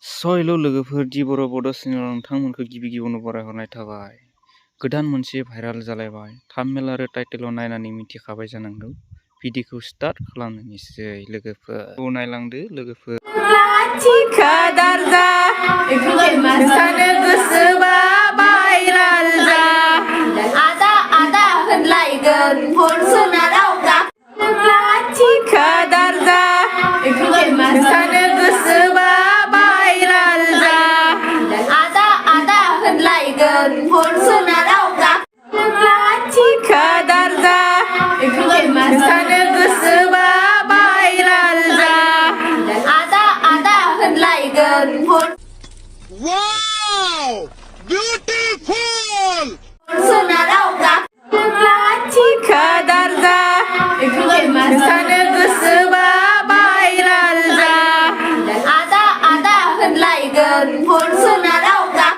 हेल' लोगोफोर दि बर' बड' चेनेलाव नोंथांमोनखौ गिबियावनो बरायहरनाय थाबाय। गोदान मोनसे भाइराल जालायबाय। थाम्बनेल आरो टाइटेलाव नायनानै मिथिखाबाय जानांगौ। भिडिअखौ स्टार्ट खालामनोसै लोगोफोर। नायलांदो लोगोफोर। लाथिखा दारजा मोसानो गोसोबा भाइराल जा आदा आदा होनलायगोन फरसुनाराव लाथिखा दारजा मोसानो गोसोबा भाइराल जा आदा आदा होनलायगोन फरसुनाराव लाथिखा दारजा मोसानो गोसोबा भाइराल जा आदा आदा होनलायगोन Wow! Beautiful! फरसुनाराव लाथिखा दारजा मोसानो गोसोबा भाइराल जा आदा आदा होनलायगोन